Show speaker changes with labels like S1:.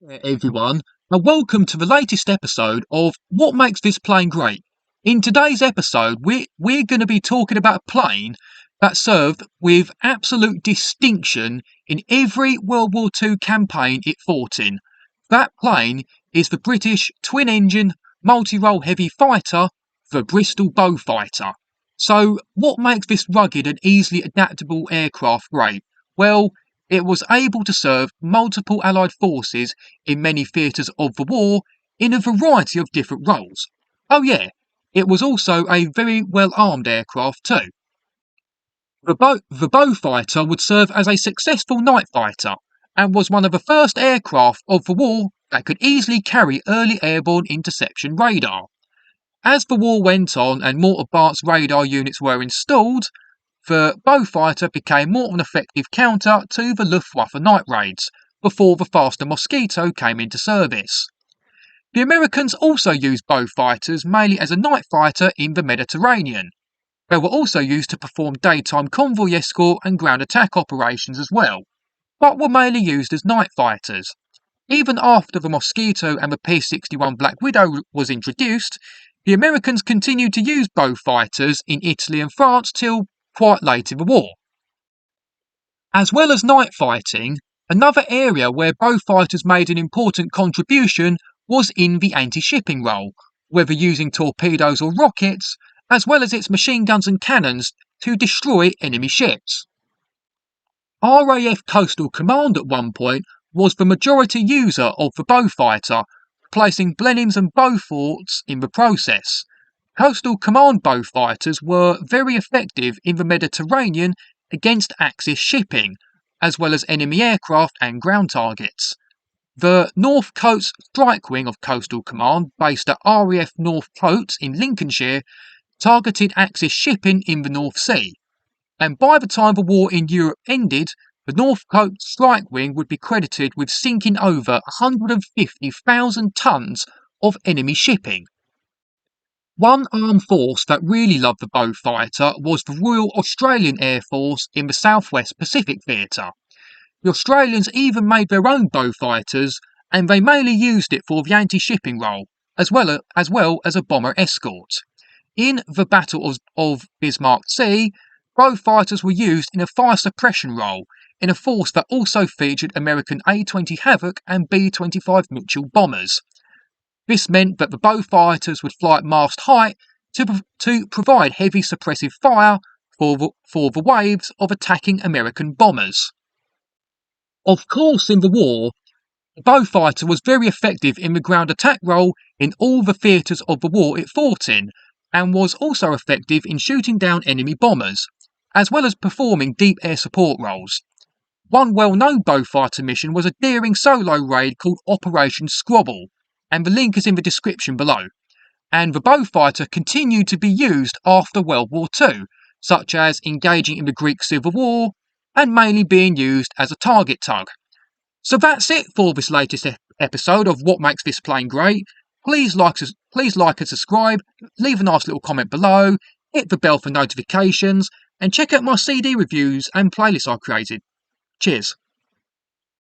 S1: Everyone, and welcome to the latest episode of What Makes This Plane Great. In today's episode, we're going to be talking about a plane that served with absolute distinction in every World War II campaign it fought in. That plane is the British twin-engine, multi-role heavy fighter, the Bristol Beaufighter. So, what makes this rugged and easily adaptable aircraft great? Well, it was able to serve multiple Allied forces in many theatres of the war in a variety of different roles. Oh yeah, it was also a very well-armed aircraft too. The Beaufighter would serve as a successful night fighter and was one of the first aircraft of the war that could easily carry early airborne interception radar. As the war went on and more advanced radar units were installed, the Beaufighter became more of an effective counter to the Luftwaffe night raids before the faster Mosquito came into service. The Americans also used Beaufighters mainly as a night fighter in the Mediterranean. They were also used to perform daytime convoy escort and ground attack operations as well, but were mainly used as night fighters. Even after the Mosquito and the P-61 Black Widow was introduced, the Americans continued to use Beaufighters in Italy and France till quite late in the war. As well as night fighting, another area where Beaufighters made an important contribution was in the anti-shipping role, whether using torpedoes or rockets, as well as its machine guns and cannons to destroy enemy ships. RAF Coastal Command at one point was the majority user of the Beaufighter, placing Blenheims and Beauforts in the process. Coastal Command Beaufighters were very effective in the Mediterranean against Axis shipping, as well as enemy aircraft and ground targets. The North Coast Strike Wing of Coastal Command, based at RAF North Coats in Lincolnshire, targeted Axis shipping in the North Sea. And by the time the war in Europe ended, the North Coast Strike Wing would be credited with sinking over 150,000 tons of enemy shipping. One armed force that really loved the Beaufighter was the Royal Australian Air Force in the Southwest Pacific Theatre. The Australians even made their own Beaufighters, and they mainly used it for the anti-shipping role, as well as a bomber escort. In the Battle of Bismarck Sea, Beaufighters were used in a fire suppression role, in a force that also featured American A-20 Havoc and B-25 Mitchell bombers. This meant that the Beaufighters would fly at mast height to provide heavy suppressive fire for the waves of attacking American bombers. Of course, in the war, the Beaufighter was very effective in the ground attack role in all the theatres of the war it fought in, and was also effective in shooting down enemy bombers, as well as performing deep air support roles. One well-known Beaufighter mission was a daring solo raid called Operation Squabble, and the link is in the description below. And the Beaufighter continued to be used after World War II, such as engaging in the Greek Civil War, and mainly being used as a target tug. So that's it for this latest episode of What Makes This Plane Great. Please like and subscribe, leave a nice little comment below, hit the bell for notifications, and check out my CD reviews and playlists I created. Cheers.